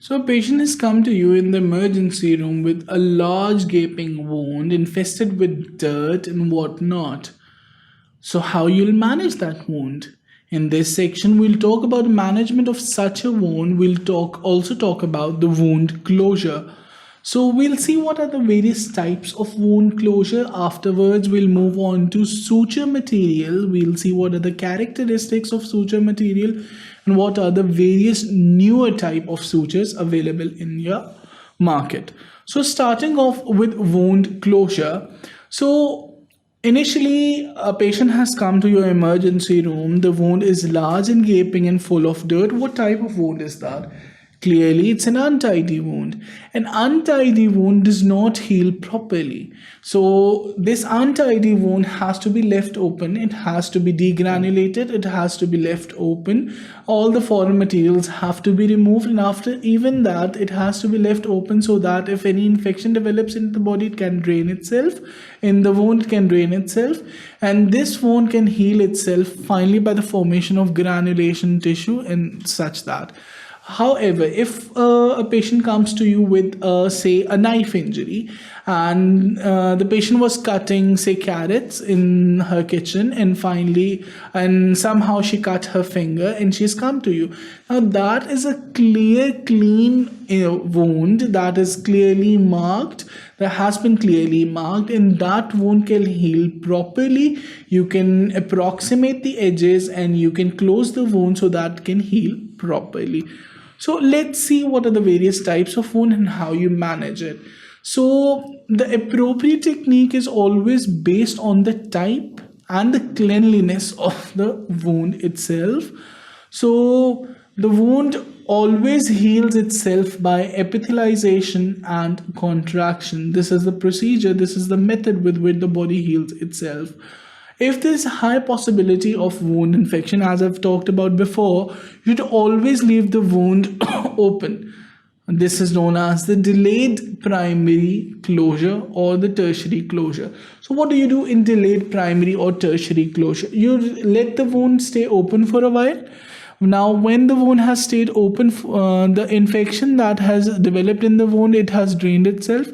So, a patient has come to you in the emergency room with a large gaping wound infested with dirt and whatnot. So, how you'll manage that wound? In this section, we'll talk about management of such a wound. We'll also talk about the wound closure. So we'll see what are the various types of wound closure. Afterwards, we'll move on to suture material. We'll see what are the characteristics of suture material and what are the various newer type of sutures available in your market. So starting off with wound closure. So initially, a patient has come to your emergency room. The wound is large and gaping and full of dirt. What type of wound is that? Clearly, it's an untidy wound. An untidy wound does not heal properly. So this untidy wound has to be left open. It has to be degranulated. It has to be left open. All the foreign materials have to be removed. And after even that, it has to be left open so that if any infection develops in the body, it can drain itself. In the wound, it can drain itself. And this wound can heal itself finally by the formation of granulation tissue and such that. However, if a patient comes to you with, say, a knife injury, and the patient was cutting, say, carrots in her kitchen, and somehow she cut her finger and she's come to you. Now, that is a clean wound that is clearly marked, that has been clearly marked, and that wound can heal properly. You can approximate the edges and you can close the wound so that it can heal properly. So let's see what are the various types of wound and how you manage it. So the appropriate technique is always based on the type and the cleanliness of the wound itself. So the wound always heals itself by epithelialization and contraction. This is the procedure, this is the method with which the body heals itself. If there's a high possibility of wound infection, as I've talked about before, you'd always leave the wound open. This is known as the delayed primary closure or the tertiary closure. So what do you do in delayed primary or tertiary closure? You let the wound stay open for a while. Now, when the wound has stayed open, the infection that has developed in the wound, it has drained itself.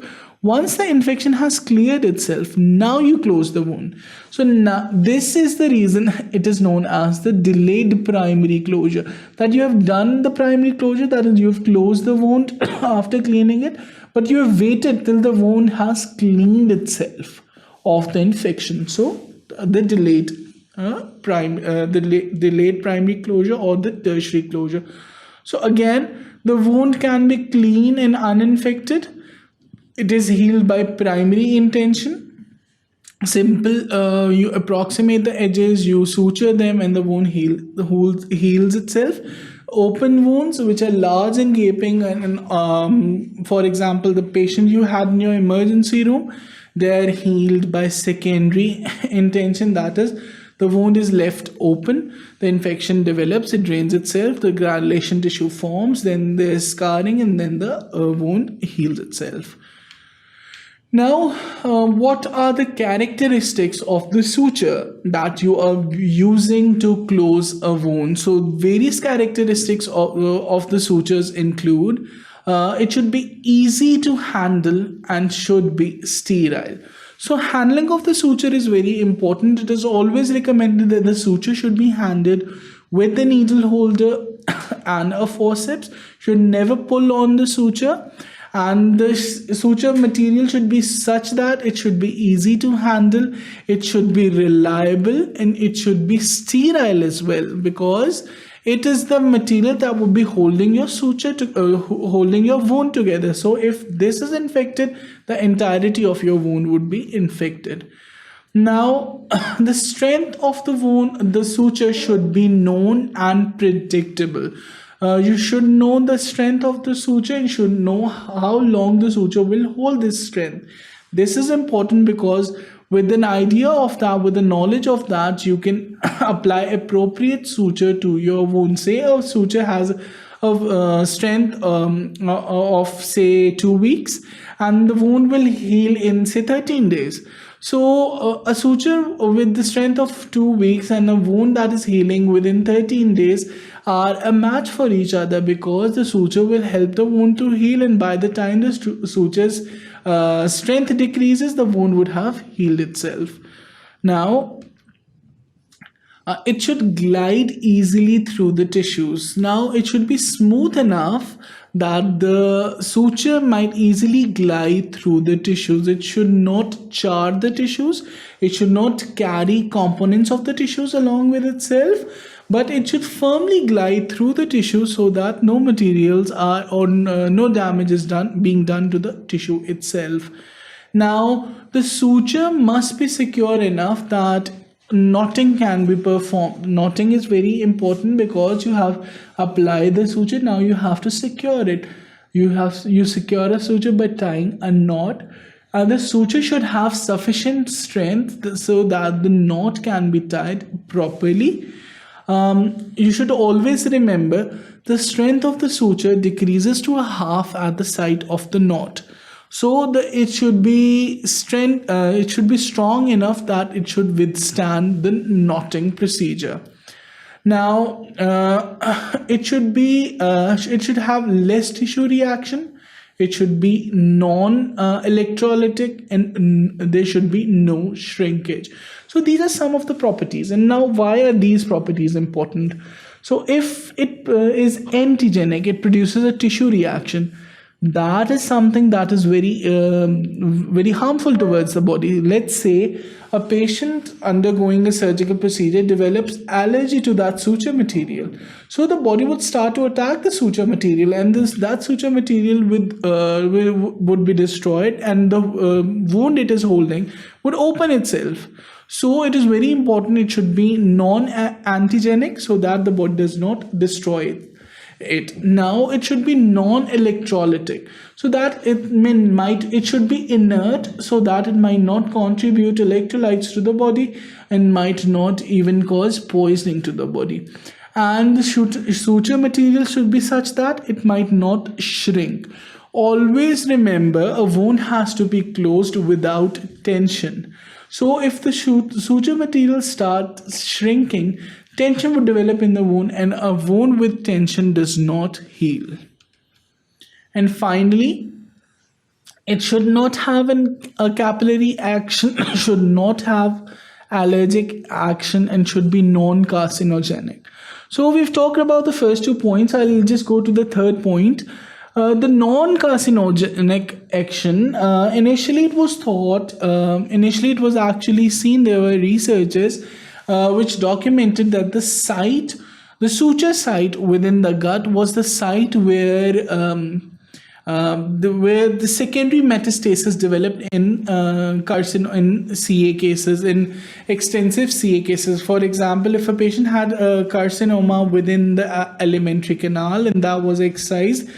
Once the infection has cleared itself, now you close the wound. So now this is the reason it is known as the delayed primary closure. That you have done the primary closure, that is, you have closed the wound after cleaning it, but you have waited till the wound has cleaned itself of the infection. So the delayed primary closure or the tertiary closure. So again, the wound can be clean and uninfected. It is healed by primary intention. Simple, you approximate the edges, you suture them, and the wound heals itself. Open wounds which are large and gaping, and for example, the patient you had in your emergency room, they are healed by secondary intention. That is, the wound is left open, the infection develops, it drains itself, the granulation tissue forms, then there's scarring, and then the wound heals itself. Now, what are the characteristics of the suture that you are using to close a wound? So various characteristics of the sutures include, it should be easy to handle and should be sterile. So handling of the suture is very important. It is always recommended that the suture should be handled with the needle holder and a forceps. Should never pull on the suture. And the suture material should be such that it should be easy to handle, it should be reliable, and it should be sterile as well, because it is the material that would be holding your suture holding your wound together. So if this is infected, the entirety of your wound would be infected. Now, the strength of the wound, the suture should be known and predictable. You should know the strength of the suture and should know how long the suture will hold this strength. This is important because with an idea of that, with the knowledge of that, you can apply appropriate suture to your wound. Say a suture has of strength of say 2 weeks, and the wound will heal in say 13 days. So a suture with the strength of 2 weeks and a wound that is healing within 13 days are a match for each other, because the suture will help the wound to heal, and by the time the suture's strength decreases, the wound would have healed itself. Now, it should glide easily through the tissues. Now, it should be smooth enough that the suture might easily glide through the tissues. It should not char the tissues. It should not carry components of the tissues along with itself, but it should firmly glide through the tissue so that no materials are or no damage is being done to the tissue itself. Now, the suture must be secure enough that knotting can be performed. Knotting is very important because you have applied the suture. Now you have to secure it. You secure a suture by tying a knot, and the suture should have sufficient strength so that the knot can be tied properly. You should always remember the strength of the suture decreases to a half at the site of the knot. So it should be strong enough that it should withstand the knotting procedure. Now, it should have less tissue reaction. It should be non-electrolytic, and there should be no shrinkage. So these are some of the properties. And now, why are these properties important? So if it is antigenic, it produces a tissue reaction. That is something that is very harmful towards the body. Let's say a patient undergoing a surgical procedure develops allergy to that suture material. So the body would start to attack the suture material, and that suture material would be destroyed, and the wound it is holding would open itself. So it is very important it should be non-antigenic so that the body does not destroy it. Now it should be non-electrolytic, so that it should be inert, so that it might not contribute electrolytes to the body and might not even cause poisoning to the body. And the suture material should be such that it might not shrink. Always remember, a wound has to be closed without tension. So if the suture material starts shrinking, tension would develop in the wound, and a wound with tension does not heal. And finally, it should not have a capillary action, should not have allergic action, and should be non-carcinogenic. So we've talked about the first 2 points. I'll just go to the third point. The non-carcinogenic action, initially it was actually seen, there were researchers which documented that the suture site within the gut was the site where the secondary metastasis developed in CA cases, in extensive CA cases. For example, if a patient had a carcinoma within the alimentary canal and that was excised,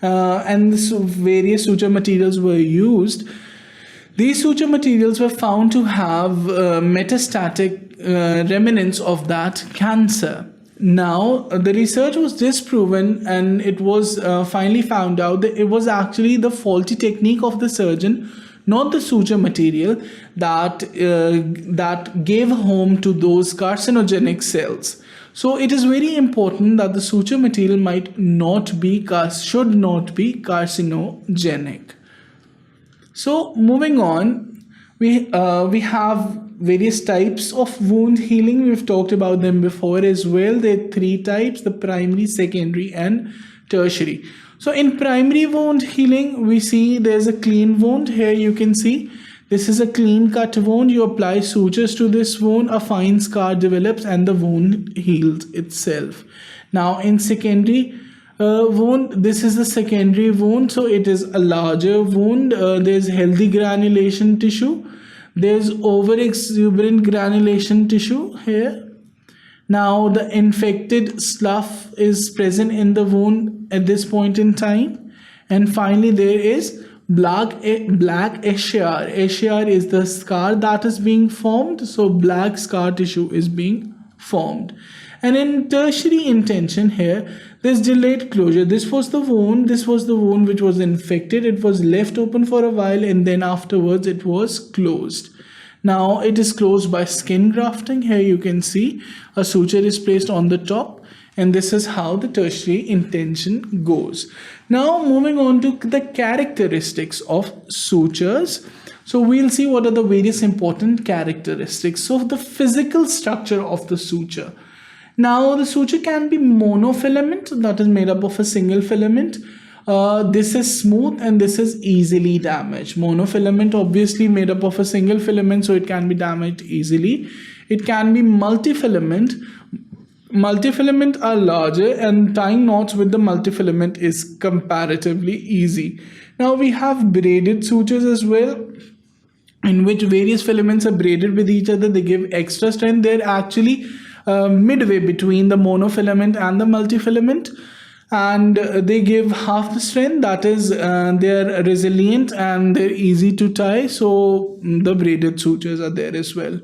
and various suture materials were used, these suture materials were found to have metastatic remnants of that cancer. Now, the research was disproven, and it was finally found out that it was actually the faulty technique of the surgeon, not the suture material, that gave home to those carcinogenic cells. So it is very important that the suture material should not be carcinogenic. So moving on, we have various types of wound healing. We've talked about them before as well. There are 3 types: the primary, secondary, and tertiary. So in primary wound healing, we see there's a clean wound. Here you can see this is a clean cut wound. You apply sutures to this wound, a fine scar develops, and the wound heals itself. Now in secondary wound, this is the secondary wound, so it is a larger wound. There's healthy granulation tissue, there's over-exuberant granulation tissue here. Now the infected slough is present in the wound at this point in time, and finally there is black eschar. Eschar is the scar that is being formed, so black scar tissue is being formed. And in tertiary intention here, There's delayed closure. This was the wound. This was the wound which was infected. It was left open for a while, and then afterwards it was closed. Now it is closed by skin grafting. Here you can see a suture is placed on the top, and this is how the tertiary intention goes. Now moving on to the characteristics of sutures. So we'll see what are the various important characteristics. So the physical structure of the suture. Now the suture can be monofilament, that is made up of a single filament. This is smooth and this is easily damaged. Monofilament obviously made up of a single filament, so it can be damaged easily. It can be multifilament. Multifilament are larger, and tying knots with the multifilament is comparatively easy. Now we have braided sutures as well, in which various filaments are braided with each other. They give extra strength. They're actually midway between the monofilament and the multifilament, and they give half the strength. That is, they're resilient and they're easy to tie. So the braided sutures are there as well.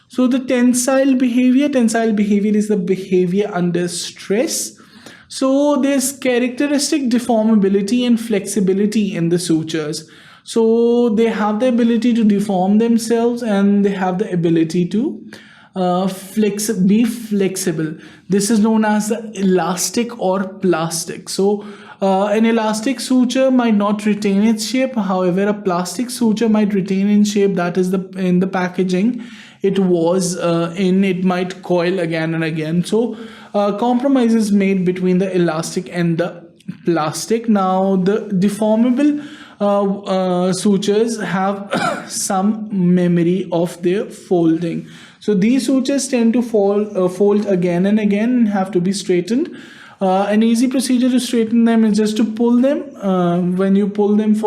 So the tensile behavior is the behavior under stress. So there's characteristic deformability and flexibility in the sutures. So they have the ability to deform themselves, and they have the ability to be flexible. This is known as the elastic or plastic. So an elastic suture might not retain its shape. However, a plastic suture might retain its shape. That is in the packaging it was in. It might coil again and again. So compromises made between the elastic and the plastic. Now the deformable sutures have some memory of their folding. So these sutures tend to fold again and again and have to be straightened. An easy procedure to straighten them is just to pull them. When you pull them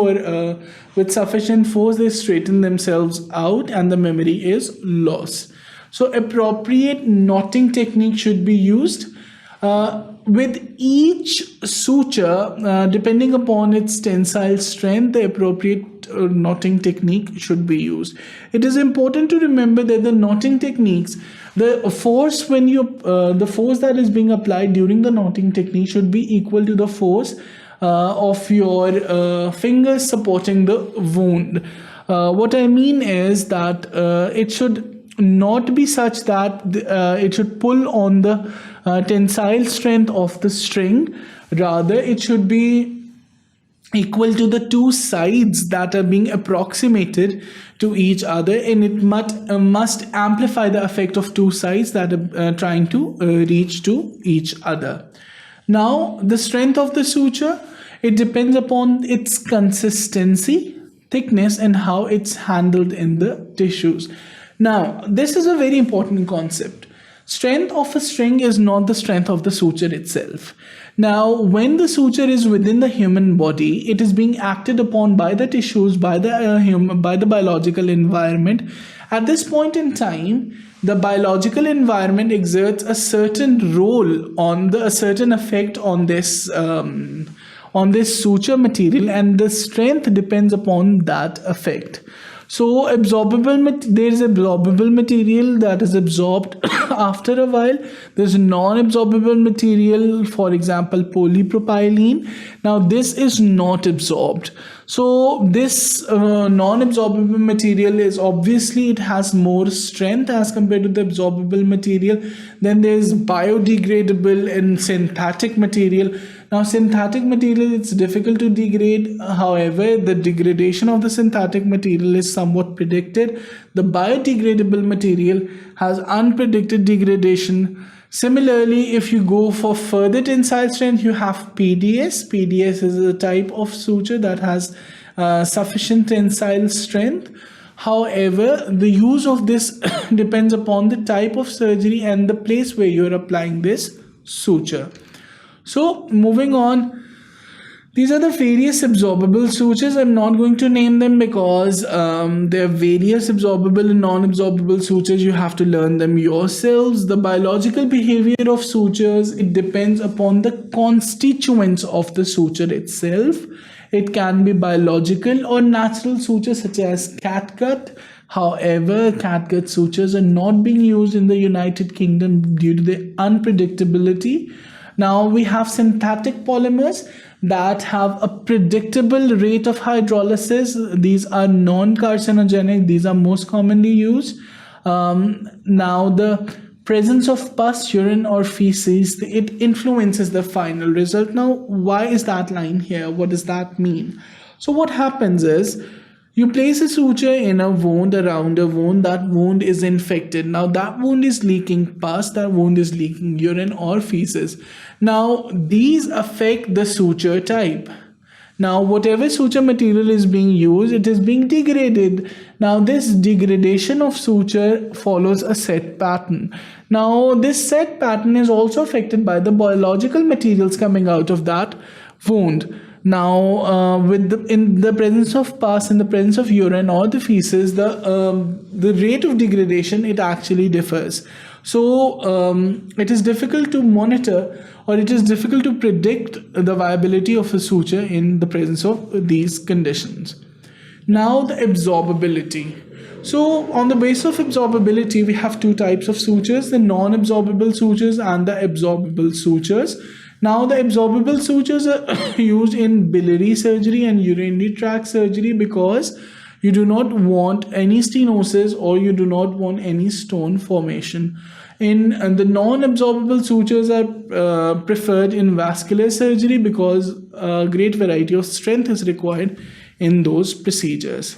with sufficient force, they straighten themselves out and the memory is lost. So appropriate knotting technique should be used. With each suture, depending upon its tensile strength, the appropriate knotting technique should be used. It is important to remember that the knotting techniques, the force that is being applied during the knotting technique should be equal to the force of your fingers supporting the wound. What I mean is that it should not be such that it should pull on the tensile strength of the string. Rather, it should be equal to the two sides that are being approximated to each other, and it must amplify the effect of two sides that are trying to reach to each other. Now, the strength of the suture, it depends upon its consistency, thickness, and how it's handled in the tissues. Now, this is a very important concept. Strength of a string is not the strength of the suture itself. Now, when the suture is within the human body, it is being acted upon by the tissues, by the biological environment. At this point in time, the biological environment exerts a certain role a certain effect on this suture material, and the strength depends upon that effect. So there is absorbable material that is absorbed after a while. There's non-absorbable material, for example, polypropylene. Now this is not absorbed. So this non-absorbable material is obviously, it has more strength as compared to the absorbable material. Then there's biodegradable and synthetic material. Now synthetic material, it's difficult to degrade. However, the degradation of the synthetic material is somewhat predicted. The biodegradable material has unpredicted degradation. Similarly, if you go for further tensile strength, you have PDS. PDS is a type of suture that has sufficient tensile strength. However, the use of this depends upon the type of surgery and the place where you're applying this suture. So moving on, these are the various absorbable sutures. I'm not going to name them because there are various absorbable and non-absorbable sutures. You have to learn them yourselves. The biological behavior of sutures, it depends upon the constituents of the suture itself. It can be biological or natural sutures such as catgut. However, catgut sutures are not being used in the United Kingdom due to the unpredictability. Now we have synthetic polymers that have a predictable rate of hydrolysis. These are non-carcinogenic. These are most commonly used. Now the presence of pus, urine, or feces, it influences the final result. Now, why is that line here? What does that mean? So what happens is, you place a suture in a wound, around a wound. That wound is infected. Now that wound is leaking pus, that wound is leaking urine or feces. Now these affect the suture type. Now whatever suture material is being used, it is being degraded. Now this degradation of suture follows a set pattern. Now this set pattern is also affected by the biological materials coming out of that wound. Now, in the presence of pus, in the presence of urine or the feces, the rate of degradation, it actually differs. So it is difficult to monitor, or it is difficult to predict the viability of a suture in the presence of these conditions. Now the absorbability. So on the basis of absorbability, we have two types of sutures: the non-absorbable sutures and the absorbable sutures. Now the absorbable sutures are used in biliary surgery and urinary tract surgery because you do not want any stenosis or you do not want any stone formation. In the non-absorbable sutures are preferred in vascular surgery because a great variety of strength is required in those procedures.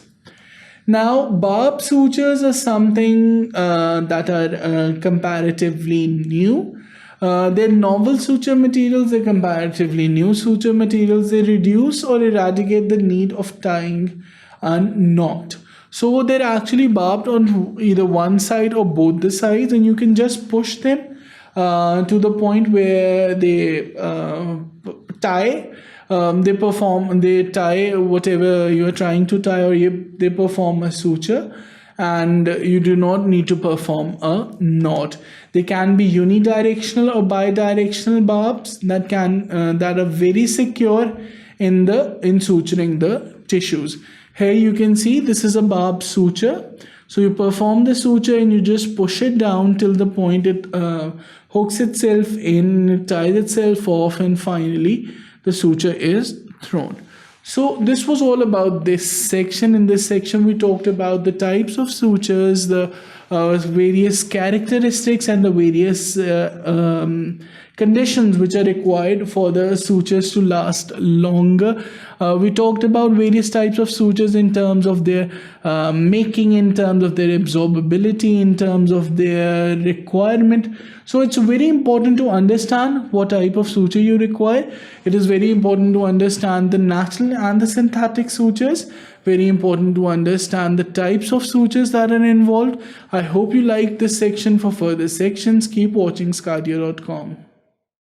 Now, barb sutures are something that are comparatively new. They're novel suture materials, they're comparatively new suture materials. They reduce or eradicate the need of tying a knot. So they're actually barbed on either one side or both the sides, and you can just push them to the point where they tie. They tie whatever you're trying to tie, or they perform a suture, and you do not need to perform a knot. They can be unidirectional or bidirectional barbs that are very secure in suturing the tissues. Here you can see this is a barb suture. So you perform the suture and you just push it down till the point it hooks itself in, it ties itself off, and finally the suture is thrown. So this was all about this section. In this section, we talked about the types of sutures, the various characteristics, and the various conditions which are required for the sutures to last longer. We talked about various types of sutures in terms of their making, in terms of their absorbability, in terms of their requirement. So it's very important to understand what type of suture you require. It is very important to understand the natural and the synthetic sutures. Very important to understand the types of sutures that are involved. I hope you like this section. For further sections, keep watching sqadia.com.